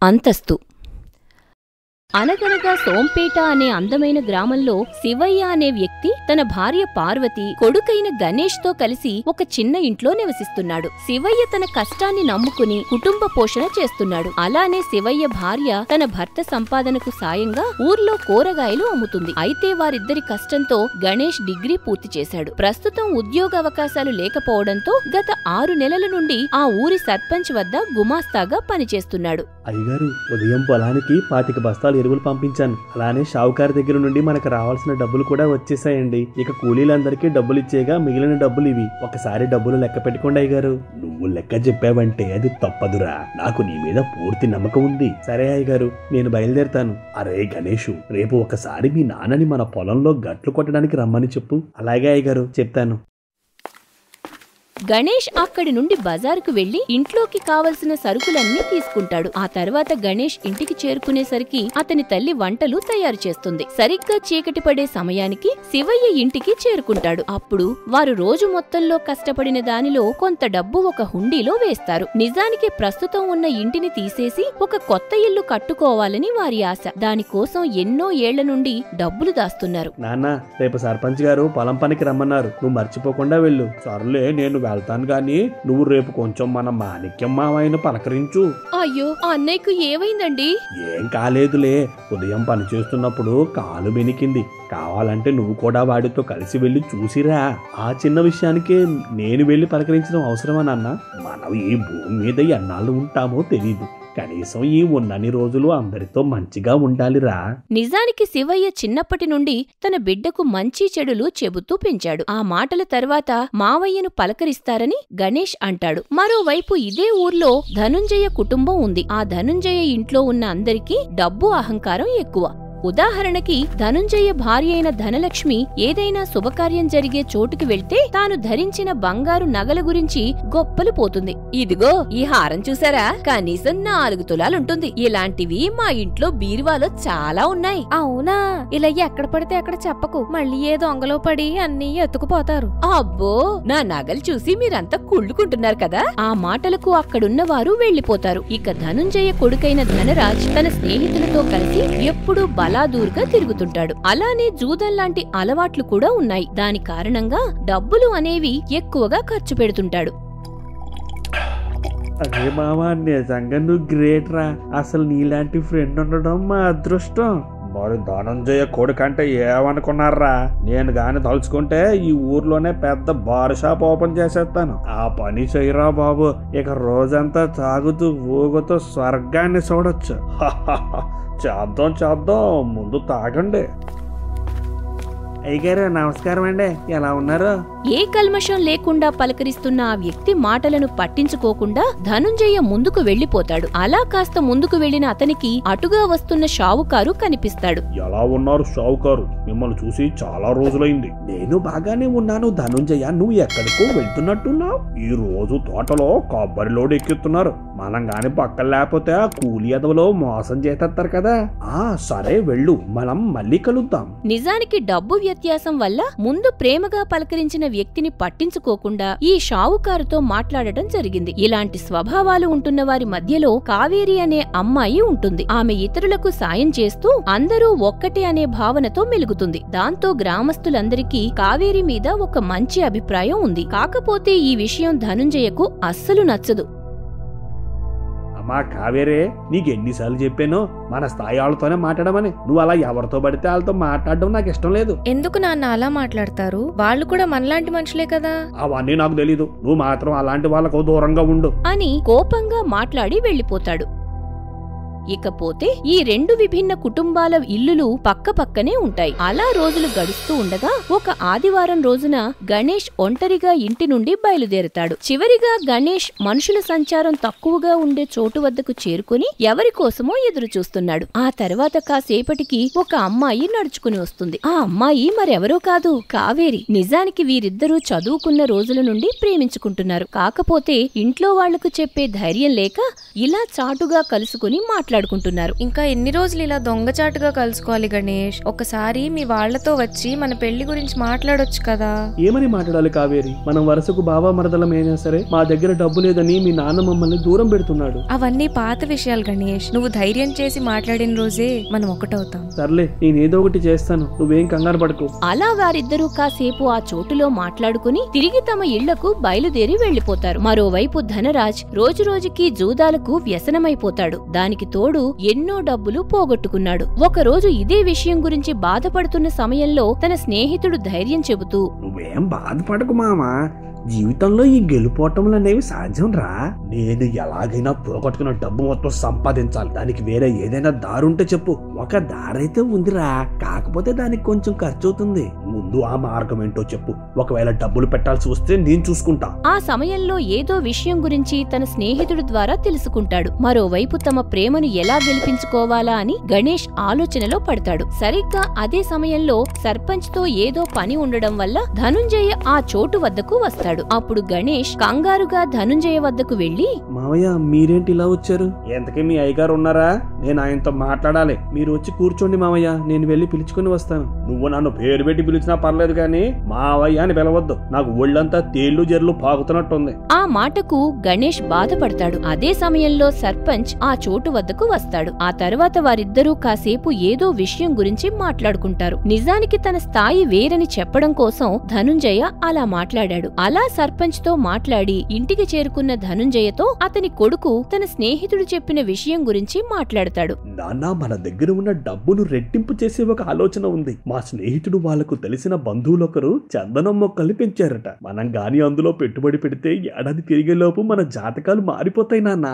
అంతస్తు. అనగనగా సోంపేట అనే అందమైన గ్రామంలో శివయ్య అనే వ్యక్తి తన భార్య పార్వతి, కొడుకైన గణేష్ తో కలిసి ఒక చిన్న ఇంట్లో నివసిస్తున్నాడు. శివయ్య తన కష్టాన్ని నమ్ముకుని కుటుంబ పోషణ చేస్తున్నాడు. అలానే శివయ్య భార్య తన భర్త సంపాదనకు సాయంగా ఊర్లో కూరగాయలు అమ్ముతుంది. అయితే వారిద్దరి కష్టంతో గణేష్ డిగ్రీ పూర్తి చేశాడు. ప్రస్తుతం ఉద్యోగ అవకాశాలు లేకపోవడంతో గత 6 నెలల నుండి ఆ ఊరి సర్పంచ్ వద్ద గుమాస్తాగా పనిచేస్తున్నాడు. అయ్యగారు, ఉదయం పొలానికి 25 బస్తాలు ఎరువులు పంపించాను. అలానే షావుకారు దగ్గర నుండి మనకు రావాల్సిన డబ్బులు కూడా వచ్చేసాయండి. ఇక కూలీలందరికీ డబ్బులు ఇచ్చేగా మిగిలిన డబ్బులు ఇవి. ఒకసారి డబ్బులు లెక్క పెట్టుకోండి అయ్యగారు. నువ్వు లెక్క చెప్పావంటే అది తప్పదురా. నాకు నీ మీద పూర్తి నమ్మకం ఉంది. సరే అయ్యగారు, నేను బయలుదేరుతాను. అరే గణేషు, రేపు ఒకసారి మీ నాన్నని మన పొలంలో గట్లు కొట్టడానికి రమ్మని చెప్పు. అలాగే అయ్యగారు, చెప్తాను. గణేష్ అక్కడి నుండి బజారుకు వెళ్లి ఇంట్లోకి కావలసిన సరుకులన్నీ తీసుకుంటాడు. ఆ తర్వాత గణేష్ ఇంటికి చేరుకునేసరికి అతని తల్లి వంటలు తయారు చేస్తుంది. సరిగ్గా చీకటి పడే సమయానికి శివయ్య ఇంటికి చేరుకుంటాడు. అప్పుడు వారు రోజు మొత్తంలో కష్టపడిన దానిలో కొంత డబ్బు ఒక హుండీలో వేస్తారు. నిజానికి ప్రస్తుతం ఉన్న ఇంటిని తీసేసి ఒక కొత్త ఇల్లు కట్టుకోవాలని వారి ఆశ. దానికోసం ఎన్నో ఏళ్ల నుండి డబ్బులు దాస్తున్నారు. నాన్న, రేపు సర్పంచ్ గారు పొలం పనికి రమ్మన్నారు. నువ్వు మర్చిపోకుండా వెళ్ళు. సర్లే, నేను వెళ్తాను గాని నువ్వు రేపు కొంచెం మన మాణిక్యం మావయ్యను పలకరించు. అయ్యో, అన్నయ్యకు ఏమైందండి? ఏం కాలేదులే, ఉదయం పని చేస్తున్నప్పుడు కాలు బెనికింది. కావాలంటే నువ్వు కూడా వాడితో కలిసి వెళ్లి చూసిరా. ఆ చిన్న విషయానికి నేను వెళ్లి పలకరించడం అవసరమా నాన్న? మనం ఈ భూమి మీద ఎన్నాళ్ళు ఉంటామో తెలీదు. కనీసం ఈ ఉన్నన్ని రోజులు అందరితో మంచిగా ఉండాలిరా. నిజానికి శివయ్య చిన్నప్పటి నుండి తన బిడ్డకు మంచి చెడులు చెబుతూ పెంచాడు. ఆ మాటల తర్వాత మావయ్యను పలకరిస్తారని గణేష్ అంటాడు. మరోవైపు ఇదే ఊర్లో ధనుంజయ కుటుంబం ఉంది. ఆ ధనుంజయ ఇంట్లో ఉన్న అందరికీ డబ్బు అహంకారం ఎక్కువ. ఉదాహరణకి ధనుంజయ భార్య అయిన ధనలక్ష్మి ఏదైనా శుభకార్యం జరిగే చోటుకి వెళ్తే తాను ధరించిన బంగారు నగల గురించి గొప్పలు పోతుంది. ఇదిగో ఈ హారం చూసారా, కనీసం 4 తులాలుంటుంది. ఇలాంటివి మా ఇంట్లో బీరువాలో చాలా ఉన్నాయి. అవునా? ఇలా ఎక్కడ పడితే అక్కడ చెప్పకు, మళ్ళీ ఏ దొంగలో పడి అన్నీ ఎత్తుకుపోతారు. అబ్బో, నా నగలు చూసి మీరంతా కుళ్ళుకుంటున్నారు కదా. ఆ మాటలకు అక్కడున్న వారు వెళ్లిపోతారు. ఇక ధనుంజయ కొడుకైన ధనరాజ్ తన స్నేహితులతో కలిసి ఎప్పుడూ బలాదూర్గా తిరుగుతుంటాడు. అలానే జూదంలాంటి అలవాట్లు కూడా ఉన్నాయి. దాని కారణంగా డబ్బులు అనేవి ఎక్కువగా ఖర్చు పెడుతుంటాడు. అదే మావా, నిజంగా నువ్వు గ్రేట్ రా. అసలు నీలాంటి ఫ్రెండ్ ఉండడం మా అదృష్టం. మరి ధనంజయ కొడుకంటే ఏమనుకున్నారా? నేను గాని తలుచుకుంటే ఈ ఊర్లోనే పెద్ద బార్ షాప్ ఓపెన్ చేసేస్తాను. ఆ పని చెయ్యరా బాబు. ఇక రోజంతా తాగుతూ ఊగుతూ స్వర్గాన్ని చూడొచ్చు. చేద్దాం, ముందు తాగండి. అయ్యగారు, నమస్కారం అండి. ఎలా ఉన్నారు? ఏ కల్మషం లేకుండా పలకరిస్తున్న ఆ వ్యక్తి మాటలను పట్టించుకోకుండా ధనుంజయ ముందుకు వెళ్లిపోతాడు. అలా కాస్త ముందుకు వెళ్లిన అతనికి అటుగా వస్తున్న షావుకారు కనిపిస్తాడు. ఎలా ఉన్నారు షావుకారు? మిమ్మల్ని చూసి చాలా రోజులైంది. నేను బాగానే ఉన్నాను ధనుంజయ. నువ్వు ఎక్కడికో వెళ్తున్నట్టున్నావు. ఈ రోజు తోటలో కొబ్బరిలోడు ఎక్కిస్తున్నారు. మనం గాని పక్కన లేకపోతే ఆ కూలి ఎదవలో మోసం చేస్తారు కదా. సరే వెళ్ళు, మనం మళ్ళీ కలుద్దాం. నిజానికి డబ్బు వ్యత్యాసం వల్ల ముందు ప్రేమగా పలకరించిన వ్యక్తిని పట్టించుకోకుండా ఈ షావుకారుతో మాట్లాడటం జరిగింది. ఇలాంటి స్వభావాలు ఉంటున్న వారి మధ్యలో కావేరి అనే అమ్మాయి ఉంటుంది. ఆమె ఇతరులకు సాయం చేస్తూ అందరూ ఒక్కటే అనే భావనతో మెలుగుతుంది. దాంతో గ్రామస్తులందరికీ కావేరి మీద ఒక మంచి అభిప్రాయం ఉంది. కాకపోతే ఈ విషయం ధనుంజయకు అస్సలు నచ్చదు. అమ్మా కావేరే, నీకెన్నిసార్లు చెప్పానో మన స్థాయి వాళ్ళతోనే మాట్లాడమని. నువ్వు అలా ఎవరితో పడితే వాళ్ళతో మాట్లాడడం నాకు ఇష్టం లేదు. ఎందుకు నాన్న అలా మాట్లాడతారు? వాళ్ళు కూడా మనలాంటి మనుషులే కదా. అవన్నీ నాకు తెలీదు. నువ్వు మాత్రం అలాంటి వాళ్ళకు దూరంగా ఉండు అని కోపంగా మాట్లాడి వెళ్లిపోతాడు. ఇకపోతే ఈ 2 విభిన్న కుటుంబాల ఇల్లులు పక్కపక్కనే ఉంటాయి. అలా రోజులు గడుస్తూ ఉండగా ఒక ఆదివారం రోజున గణేష్ ఒంటరిగా ఇంటి నుండి బయలుదేరుతాడు. చివరిగా గణేష్ మనుషుల సంచారం తక్కువగా ఉండే చోటు వద్దకు చేరుకుని ఎవరికోసమో ఎదురు చూస్తున్నాడు. ఆ తర్వాత కాసేపటికి ఒక అమ్మాయి నడుచుకుని వస్తుంది. ఆ అమ్మాయి మరెవరో కాదు, కావేరి. నిజానికి వీరిద్దరూ చదువుకున్న రోజుల నుండి ప్రేమించుకుంటున్నారు. కాకపోతే ఇంట్లో వాళ్లకు చెప్పే ధైర్యం లేక ఇలా చాటుగా కలుసుకుని మాట్లాడుతున్నారు. మాట్లాడుకుంటున్నారు. ఇంకా ఎన్ని రోజులు ఇలా దొంగచాటుగా కలుసుకోవాలి గణేష్? ఒకసారి మీ వాళ్లతో వచ్చి మన పెళ్లి గురించి మాట్లాడొచ్చు కదా. ఏమని మాట్లాడాలి కావేరి? మనం వరుసకు బావా మరదలమైనా సరే మా దగ్గర డబ్బు లేదని మీ నాన్న మమ్మల్ని దూరం పెడుతున్నాడు. అవన్నీ పాత విషయాలు గణేష్. నువ్వు ధైర్యం చేసి మాట్లాడిన రోజే మనం ఒకటవుతాం. సర్లే, నేనేదో ఒకటి చేస్తాను, నువ్వేం కంగారు పడకు. అలా వారిద్దరూ కాసేపు ఆ చోటులో మాట్లాడుకుని తిరిగి తమ ఇళ్లకు బయలుదేరి వెళ్లిపోతారు. మరోవైపు ధనరాజ్ రోజురోజుకి జూదాలకు వ్యసనమైపోతాడు. దానికి తోడు ఎన్నో డబ్బులు పోగొట్టుకున్నాడు. ఒకరోజు ఇదే విషయం గురించి బాధపడుతున్న సమయంలో తన స్నేహితుడు ధైర్యం చెబుతూ, నువ్వేం బాధపడకు మామా, జీవితంలో ఈ గెలుపోవటంలు అనేవి సాధ్యం రా. నేను ఎలాగైనా పోగొట్టుకున్న డబ్బు మొత్తం సంపాదించాలి. దానికి వేరే ఏదైనా దారుంటే చెప్పు. ఒక దారైతే ఉందిరా, కాకపోతే దానికి కొంచెం ఖర్చు అవుతుంది. ముందు ఆ మార్గం ఏంటో చెప్పు. ఒకవేళ డబ్బులు పెట్టాల్సి వస్తే నేను చూసుకుంటా. ఆ సమయంలో ఏదో విషయం గురించి తన స్నేహితుడి ద్వారా తెలుసుకుంటాడు. మరోవైపు తమ ప్రేమను ఎలా గెలిపించుకోవాలా అని గణేష్ ఆలోచనలో పడతాడు. సరిగ్గా అదే సమయంలో సర్పంచ్ తో ఏదో పని ఉండడం వల్ల ధనుంజయ ఆ చోటు వద్దకు వస్తాడు. అప్పుడు గణేష్ కంగారుగా ధనుంజయ వద్దకు వెళ్లి, మావయ్య మీరేంటి ఇలా వచ్చారు? ఎంతకీ మీ అయ్యగారు ఉన్నారా? నేను ఆయనతో మాట్లాడాలి. మీరు వచ్చి కూర్చోండి మావయ్య, నేను వెళ్లి పిలుచుకుని వస్తాను. నువ్వు నన్ను పేరు పెట్టి పిలిచినా పర్లేదు కానీ మావయ్య అని పిలవద్దు. నాకు ఒళ్ళంతా తేళ్లు జర్లు పాకుతున్నట్టుంది. ఆ మాటకు గణేష్ బాధపడతాడు. అదే సమయంలో సర్పంచ్ ఆ చోటు వద్దకు వస్తాడు. ఆ తర్వాత వారిద్దరూ కాసేపు ఏదో విషయం గురించి మాట్లాడుకుంటారు. నిజానికి తన స్థాయి వేరని చెప్పడం కోసం ధనుంజయ అలా మాట్లాడాడు. అలా సర్పంచ్ తో మాట్లాడి ఇంటికి చేరుకున్న ధనుంజయతో అతని కొడుకు తన స్నేహితుడు చెప్పిన విషయం గురించి మాట్లాడతాడు. నాన్న, మన దగ్గర ఉన్న డబ్బును రెట్టింపు చేసే ఒక ఆలోచన ఉంది. మా స్నేహితుడు వాళ్లకు తెలిసిన బంధువులొకరు చందనం మొక్కల్ని పెంచారట. మనం గాని అందులో పెట్టుబడి పెడితే ఏడాది తిరిగేలోపు మన జాతకాలు మారిపోతాయి నాన్న.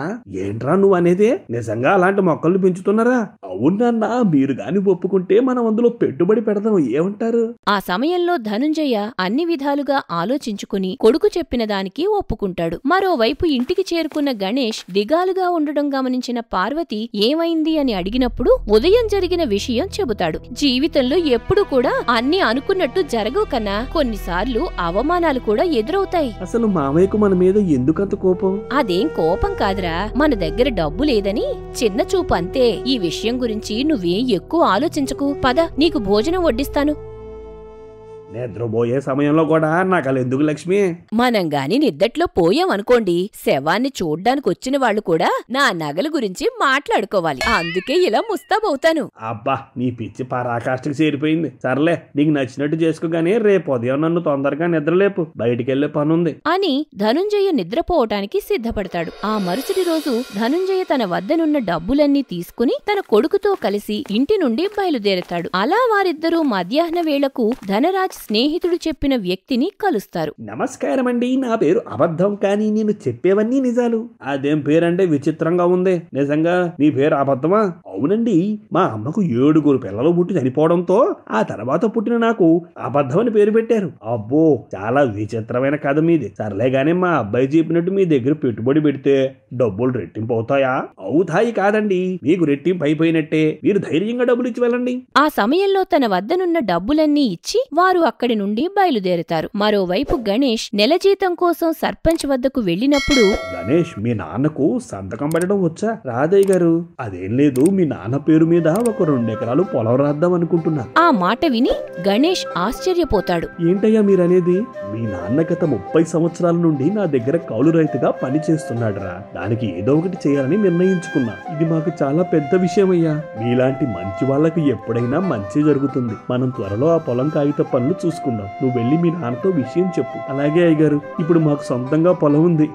ఏంట్రా నువ్వు అనేదే? నిజంగా అలాంటి మొక్కల్ని పెంచుతున్నారా? అవునన్నా, మీరు గాని ఒప్పుకుంటే మనం అందులో పెట్టుబడి పెడదాం, ఏమంటారు? ఆ సమయంలో ధనుంజయ అన్ని విధాలుగా ఆలోచించుకుని కొడుకు చెప్పిన దానికి ఒప్పుకుంటాడు. మరోవైపు ఇంటికి చేరుకున్న గణేష్ దిగాలుగా ఉండడం గమనించిన పార్వతి ఏమైంది అని అడిగినప్పుడు ఉదయం జరిగిన విషయం చెబుతాడు. జీవితంలో ఎప్పుడు కూడా అన్ని అనుకున్నట్టు జరగవు కన్నా, కొన్నిసార్లు అవమానాలు కూడా ఎదురవుతాయి. అసలు మామయ్యకు మన మీద ఎందుకంత కోపం? అదేం కోపం కాదురా, మన దగ్గర డబ్బు లేదని చిన్న చూపు అంతే. ఈ విషయం గురించి నువ్వేం ఎక్కువ ఆలోచించకు. పద, నీకు భోజనం వడ్డిస్తాను. నిద్రపోయే సమయంలో కూడా నాకలు ఎందుకు లక్ష్మి? మనం గాని నిద్దట్లో పోయామనుకోండి, శవాన్ని చూడ్డానికి వచ్చిన వాళ్ళు కూడా నా నగల గురించి మాట్లాడుకోవాలి. అందుకే ఇలా ముస్తాబవుతాను. అబ్బా, నీ పిచ్చి పరాకాష్ఠకి చేరిపోయింది. సర్లే, నీకు నచ్చినట్టు చేసుకోగానే రేపు ఉదయం నన్ను తొందరగా నిద్రలేపు, బయటికెళ్లే పనుంది అని ధనుంజయ నిద్రపోవటానికి సిద్ధపడతాడు. ఆ మరుసటి రోజు ధనుంజయ తన వద్దనున్న డబ్బులన్నీ తీసుకుని తన కొడుకుతో కలిసి ఇంటి నుండి బయలుదేరతాడు. అలా వారిద్దరూ మధ్యాహ్న వేళకు ధనరాజ్ స్నేహితుడు చెప్పిన వ్యక్తిని కలుస్తారు. నమస్కారమండి, నా పేరు అబద్ధం, కానీ నేను చెప్పేవన్నీ నిజాలు. అదేం పేరంటే విచిత్రంగా ఉంది. నిజంగా మీ పేరు అబద్ధమా? అవునండి, మా అమ్మకు 7 పిల్లలు పుట్టి చనిపోవడంతో ఆ తర్వాత పుట్టిన నాకు అబద్ధం అని పేరు పెట్టారు. అబ్బో, చాలా విచిత్రమైన కథ మీది. సర్లేగానే మా అబ్బాయి చెప్పినట్టు మీ దగ్గర పెట్టుబడి పెడితే డబ్బులు రెట్టింపు అవుతాయా? అవుతాయి కాదండి, మీకు రెట్టింపు అయిపోయినట్టే. మీరు ధైర్యంగా డబ్బులు ఇచ్చి వెళ్ళండి. ఆ సమయంలో తన వద్దనున్న డబ్బులన్నీ ఇచ్చి వారు అక్కడి నుండి బయలుదేరుతారు. మరోవైపు గణేష్ నెల జీతం కోసం సర్పంచ్ వద్దకు వెళ్లినప్పుడు, గణేష్, మీ నాన్నకు సంతకం పెట్టడం వచ్చా? రాదయ్య గారు. అదేం లేదు, మీ నాన్న పేరు మీద ఒక 2 ఎకరాలు పొలం రాద్దాం అనుకుంటున్నా. ఆ మాట విని గణేష్ ఆశ్చర్యపోతాడు. ఏంటయ్యా మీరనేది? మీ నాన్న గత 30 సంవత్సరాల నుండి నా దగ్గర కౌలు రైతుగా పని చేస్తున్నాడురా. దానికి ఏదో ఒకటి చేయాలని నిర్ణయించుకున్నా. ఇది మాకు చాలా పెద్ద విషయం అయ్యా. మీలాంటి మంచి వాళ్ళకి ఎప్పుడైనా మంచి జరుగుతుంది. మనం త్వరలో ఆ పొలం కాగిత పనులు చూసుకుందాం. నువ్వు వెళ్ళి మీ నాన్నతో విషయం చెప్పు. అలాగే అయ్యగారు, ఇప్పుడు మాకు సొంతంగా పొలం ఉంది.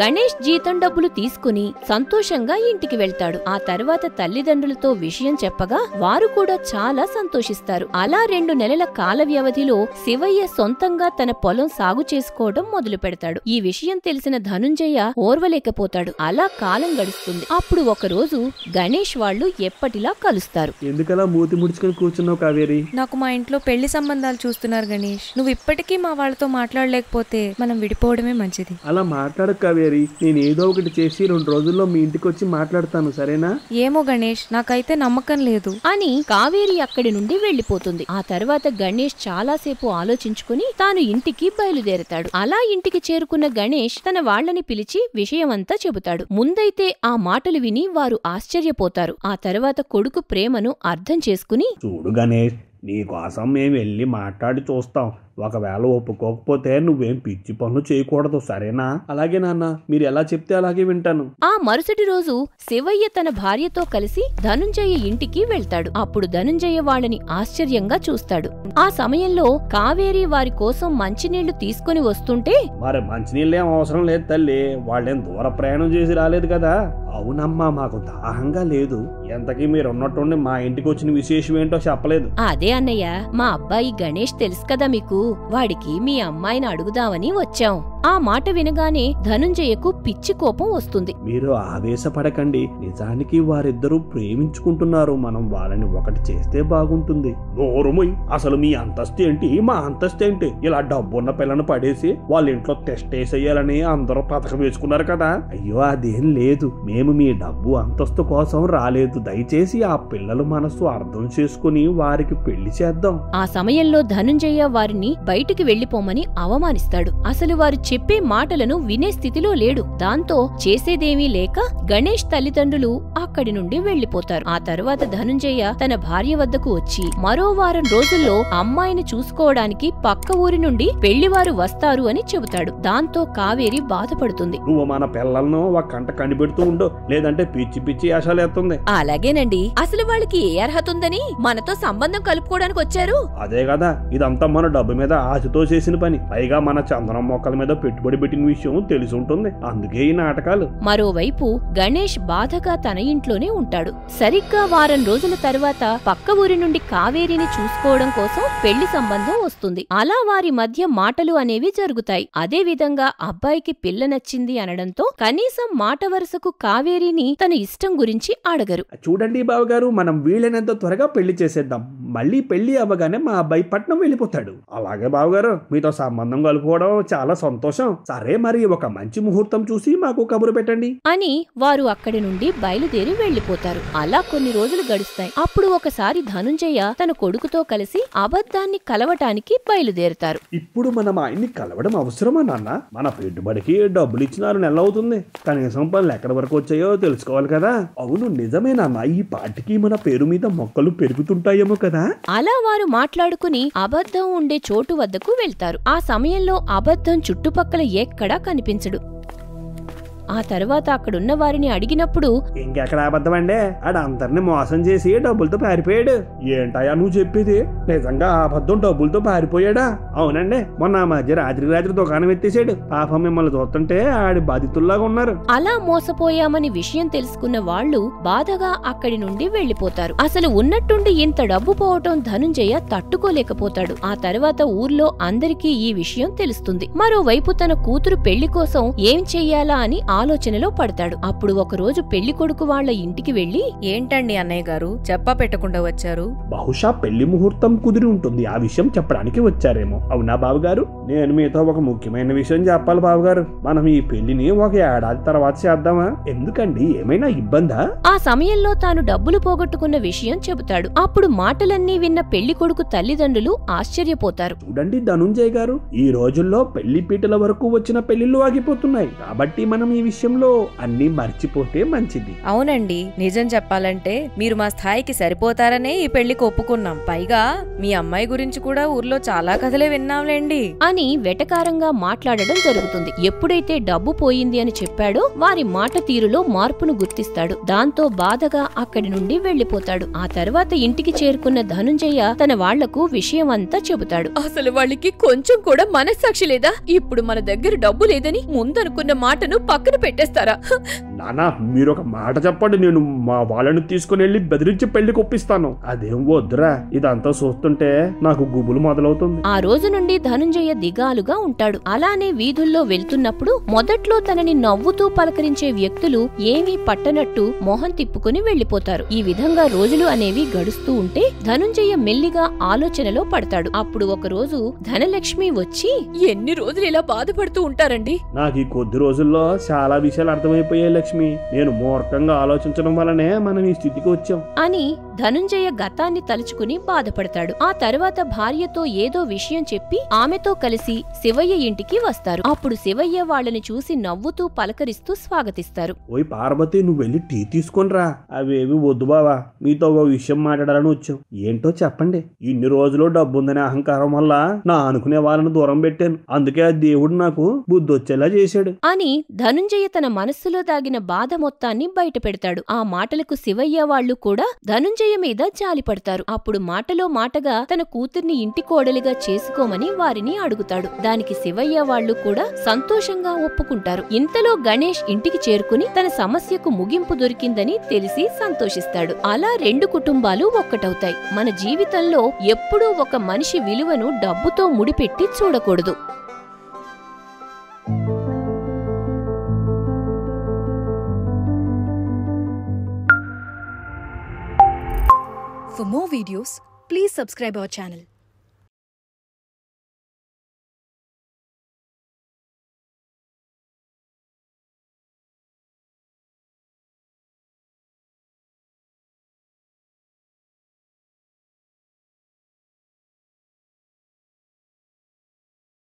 గణేష్ జీతం డబ్బులు తీసుకుని సంతోషంగా ఇంటికి వెళ్తాడు. ఆ తర్వాత తల్లిదండ్రులతో విషయం చెప్పగా వారు కూడా చాలా సంతోషిస్తారు. అలా 2 నెలల కాల వ్యవధిలో శివయ్య సొంతంగా తన పొలం సాగు చేసుకోవడం మొదలు పెడతాడు. ఈ విషయం తెలిసిన ధనుంజయ ఓర్వలేకపోతాడు. అలా కాలం గడుస్తుంది. అప్పుడు ఒకరోజు గణేష్ వాళ్ళు ఎప్పటిలా కలుస్తారు. ఎందుకలా మూతి ముడుచుకొని కూర్చున్నావు కావేరి? నాకు మా ఇంట్లో పెళ్లి సంబంధం సంబంధాలు చూస్తున్నారు గణేష్. నువ్వు ఇప్పటికీ మా వాళ్ళతో మాట్లాడలేకపోతే మనం విడిపోవడమే మంచిది. అలా మాట్లాడు కావేరి, నేను ఏదో ఒకటి చేసి 2 రోజుల్లో మీ ఇంటికి వచ్చి మాట్లాడతాను, సరేనా? ఏమో గణేష్, నాకైతే నమ్మకం లేదు అని కావేరి అక్కడి నుండి వెళ్లిపోతుంది. ఆ తర్వాత గణేష్ చాలాసేపు ఆలోచించుకుని తాను ఇంటికి బయలుదేరతాడు. అలా ఇంటికి చేరుకున్న గణేష్ తన వాళ్లని పిలిచి విషయమంతా చెబుతాడు. ముందైతే ఆ మాటలు విని వారు ఆశ్చర్యపోతారు. ఆ తర్వాత కొడుకు ప్రేమను అర్థం చేసుకుని, చూడు గణేష్, నీకోసం మేము వెళ్ళి మాట్లాడి చూస్తాం. ఒకవేళ ఒప్పుకోకపోతే నువ్వేం పిచ్చి పనులు చేయకూడదు, సరేనా? అలాగే నాన్న, మీరు ఎలా చెప్తే అలాగే వింటాను. ఆ మరుసటి రోజు శివయ్య తన భార్యతో కలిసి ధనుంజయ ఇంటికి వెళ్తాడు. అప్పుడు ధనుంజయ వాళ్ళని ఆశ్చర్యంగా చూస్తాడు. ఆ సమయంలో కావేరి వారి కోసం మంచినీళ్లు తీసుకుని వస్తుంటే, మరి మంచినీళ్ళేం అవసరం లేదు తల్లి, వాళ్ళేం దూర ప్రయాణం చేసి రాలేదు కదా. అవునమ్మా, మాకు దాహంగా లేదు. ఎంతకీ మీరున్నట్టుండి మా ఇంటికి వచ్చిన విశేషం ఏంటో చెప్పలేదు. అదే అన్నయ్య, మా అబ్బాయి గణేష్ తెలుసు కదా మీకు, వాడికి మీ అమ్మాయిని అడుగుదామని వచ్చాం. ఆ మాట వినగానే ధనుంజయకు పిచ్చి కోపం వస్తుంది. మీరు ఆవేశపడకండి, నిజానికి వారిద్దరూ ప్రేమించుకుంటున్నారు. మనం వాళ్ళని ఒకటి చేస్తే బాగుంటుంది. నోరుమోయ్, అసలు మీ అంతస్తు ఏంటి, మా అంతస్తు ఏంటి? ఇలా డబ్బున్న పిల్లను పడేసి వాళ్ళ ఇంట్లో టెస్ట్ వేసేయాలని అందరూ పథకం వేసుకున్నారు కదా. అయ్యో అదేం లేదు, మేము మీ డబ్బు అంతస్తు కోసం రాలేదు. దయచేసి ఆ పిల్లల మనసు అర్థం చేసుకుని వారికి పెళ్లి చేద్దాం. ఆ సమయంలో ధనుంజయ వారిని బయటికి వెళ్లిపోమని అవమానిస్తాడు. అసలు వారు చెప్పే మాటలను వినే స్థితిలో లేడు. దాంతో చేసేదేమీ లేక గణేష్ తల్లిదండ్రులు అక్కడి నుండి వెళ్లిపోతారు. ఆ తరువాత ధనుంజయ తన భార్య వద్దకు వచ్చి మరో వారం రోజుల్లో అమ్మాయిని చూసుకోవడానికి పక్క ఊరి నుండి పెళ్లివారు వస్తారు అని చెబుతాడు. దాంతో కావేరి బాధపడుతుంది. నువ్వు మన పిల్లలను ఒక కంట కనిపెడుతూ ఉండు, లేదంటే పిచ్చి పిచ్చి ఆశలేస్తుంది. అలాగేనండి, అసలు వాళ్ళకి ఏ అర్హత ఉందని మనతో సంబంధం కలుపుకోవడానికి వచ్చారు? అదే కదా, ఇదంతా మన డబ్బు మీద ఆశతో చేసిన పని. పైగా మన చందనం మొక్కల మీద పెట్టుబడి పెట్టిన విషయం తెలిసి ఉంటుంది, అందుకే ఈ నాటకాలు. మరోవైపు గణేష్ బాధగా తన ఇంట్లోనే ఉంటాడు. సరిగ్గా వారం రోజుల తర్వాత పక్క ఊరి నుండి కావేరిని చూసుకోవడం కోసం పెళ్లి సంబంధం వస్తుంది. అలా వారి మధ్య మాటలు అనేవి జరుగుతాయి. అదే విధంగా అబ్బాయికి పిల్ల నచ్చింది అనడంతో కనీసం మాట వరుసకు కావేరిని తన ఇష్టం గురించి అడగరు. చూడండి బావగారు, మనం వీలైనంత త్వరగా పెళ్లి చేసేద్దాం. మళ్ళీ పెళ్లి అవ్వగానే మా అబ్బాయి పట్నం వెళ్ళిపోతాడు. అలాగే బావగారు, మీతో సంబంధం కలుపుకోవడం చాలా సంతోషం. సరే, మరి ఒక మంచి ముహూర్తం చూసి మాకు కబురు పెట్టండి అని వారు అక్కడి నుండి బయలుదేరి వెళ్లిపోతారు. అలా కొన్ని రోజులు గడుస్తాయి. అప్పుడు ఒకసారి ధనుంజయ తన కొడుకుతో కలిసి అబద్ధాన్ని కలవటానికి బయలుదేరుతారు. ఇప్పుడు మనం ఆయన్ని కలవడం అవసరమా నాన్న? మన పెట్టుబడికి డబ్బులు ఇచ్చిన 6 నెలలు అవుతుంది. కనీసం పనులు ఎక్కడి వరకు వచ్చాయో తెలుసుకోవాలి కదా. అవును నిజమే నాన్న, ఈ పాటికి మన పేరు మీద మొక్కలు పెరుగుతుంటాయేమో కదా. అలా వారు మాట్లాడుకుని అబద్ధం ఉండే చోటు వద్దకు వెళ్తారు. ఆ సమయంలో అబద్ధం చుట్టుపక్కల ఎక్కడా కనిపించడు. ఆ తర్వాత అక్కడున్న వారిని అడిగినప్పుడు, ఇంకెక్కడ అబద్ధం అండి, అందరిని మోసం చేసి డబ్బులతో పారిపోయాడు. ఏంటయ్యా నువ్వు చెప్పేది? నిజంగా అబద్ధం డబ్బులతో పారిపోయాడా? అవునండి, మొన్న మధ్య రాత్రి దుకాణం ఎత్తేసాడు. పాపం మిమ్మల్ని చూస్తుంటే ఆడి బాధితుల్లాగా ఉన్నారు. అలా మోసపోయామని విషయం తెలుసుకున్న వాళ్ళు బాధగా అక్కడి నుండి వెళ్లిపోతారు. అసలు ఉన్నట్టుండి ఇంత డబ్బు పోవటం ధనుంజయ తట్టుకోలేకపోతాడు. ఆ తర్వాత ఊర్లో అందరికీ ఈ విషయం తెలుస్తుంది. మరోవైపు తన కూతురు పెళ్లి కోసం ఏం చెయ్యాలా అని ఆలోచనలో పడతాడు. అప్పుడు ఒకరోజు పెళ్లి కొడుకు వాళ్ల ఇంటికి వెళ్లి, ఏంటండి అన్నయ్య గారు చెప్పా పెట్టకుండా వచ్చారు? బహుశా పెళ్లి ముహూర్తం కుదిరి ఉంటుంది, ఆ విషయం చెప్పడానికి వచ్చారేమో. అవునా బావగారు? నేను మీతో ఒక ముఖ్యమైన విషయం చెప్పాలి బావగారు. మనం ఈ పెళ్లిని 1 ఏడాది తర్వాత చేద్దామా? ఎందుకండి, ఏమైనా ఇబ్బందా? ఆ సమయంలో తాను డబ్బులు పోగొట్టుకున్న విషయం చెబుతాడు. అప్పుడు మాటలన్నీ విన్న పెళ్లి కొడుకు తల్లిదండ్రులు ఆశ్చర్యపోతారు. చూడండి ధనుంజయ్ గారు, ఈ రోజుల్లో పెళ్లి పీటల వరకు వచ్చిన పెళ్లిళ్ళు ఆగిపోతున్నాయి. కాబట్టి మనం ఈ విషయంలో అన్ని మర్చిపోతే మంచిది. అవునండి, నిజం చెప్పాలంటే మీరు మా స్థాయికి సరిపోతారనే ఈ పెళ్లికి ఒప్పుకున్నాం. పైగా మీ అమ్మాయి గురించి కూడా ఊర్లో చాలా కథలే విన్నాంలేండి అని వెటకారంగా మాట్లాడడం జరుగుతుంది. ఎప్పుడైతే డబ్బు పోయింది అని చెప్పాడో వారి మాట తీరులో మార్పును గుర్తిస్తాడు. దాంతో బాధగా అక్కడి నుండి వెళ్లిపోతాడు. ఆ తర్వాత ఇంటికి చేరుకున్న ధనుంజయ తన వాళ్లకు విషయమంతా చెబుతాడు. అసలు వాళ్ళకి కొంచెం కూడా మనస్సాక్షి లేదా? ఇప్పుడు మన దగ్గర డబ్బు లేదని ముందనుకున్న మాటను పక్కన పక్కన పెట్టేస్తారా? నానా మీరు ఒక మాట చెప్పండి, నేను మా వాళ్ళని తీసుకుని వెళ్ళి బెదిరించి పెళ్లి కొప్పిస్తాను. అదేం వద్దురా, ఇదంతా చూస్తుంటే నాకు గుబులు మొదలవుతుంది. ఆ రోజు నుండి ధనుంజయ దిగాలుగా ఉంటాడు. అలానే వీధుల్లో వెళ్తున్నప్పుడు మొదట్లో తనని నవ్వుతూ పలకరించే వ్యక్తులు ఏమీ పట్టనట్టు మొహం తిప్పుకుని వెళ్లిపోతారు. ఈ విధంగా రోజులు అనేవి గడుస్తూ ఉంటే ధనుంజయ మెల్లిగా ఆలోచనలో పడతాడు. అప్పుడు ఒకరోజు ధనలక్ష్మి వచ్చి, ఎన్ని రోజులు ఇలా బాధపడుతూ ఉంటారండి? నాకు ఈ కొద్ది రోజుల్లో చాలా విషయాలు అర్థమైపోయాయి లక్ష్మి. నేను మూర్ఖంగా ఆలోచించడం వల్లనే మనం ఈ స్థితికి వచ్చాం అని ధనుంజయ గతాన్ని తలుచుకుని బాధపడతాడు. ఆ తర్వాత భార్యతో ఏదో విషయం చెప్పి ఆమెతో కలిసి శివయ్య ఇంటికి వస్తారు. అప్పుడు శివయ్య వాళ్ళని చూసి నవ్వుతూ పలకరిస్తూ స్వాగతిస్తారు. ఓయ్ పార్వతి, నువ్వు వెళ్ళి టీ తీసుకొనిరా. అవేవి వద్దు బావా, మీతో ఒక విషయం మాట్లాడాలని వచ్చాం. ఏంటో చెప్పండి. ఇన్ని రోజులు డబ్బుందనే అహంకారం వల్ల నా అనుకునే వాళ్ళని దూరం పెట్టాను. అందుకే ఆ దేవుడు నాకు బుద్ధి వచ్చేలా చేశాడు అని ధనుంజయ తన మనస్సులో దాగిన బాధ మొత్తాన్ని బయట పెడతాడు. ఆ మాటలకు శివయ్య వాళ్ళు కూడా ధనుంజయ మీద జాలిపడతారు. అప్పుడు మాటలో మాటగా తన కూతుర్ని ఇంటి కోడలిగా చేసుకోమని వారిని అడుగుతాడు. దానికి శివయ్య వాళ్ళు కూడా సంతోషంగా ఒప్పుకుంటారు. ఇంతలో గణేష్ ఇంటికి చేరుకుని తన సమస్యకు ముగింపు దొరికిందని తెలిసి సంతోషిస్తాడు. అలా రెండు కుటుంబాలు ఒక్కటవుతాయి. మన జీవితంలో ఎప్పుడూ ఒక మనిషి విలువను డబ్బుతో ముడిపెట్టి చూడకూడదు. For more videos, please subscribe our channel.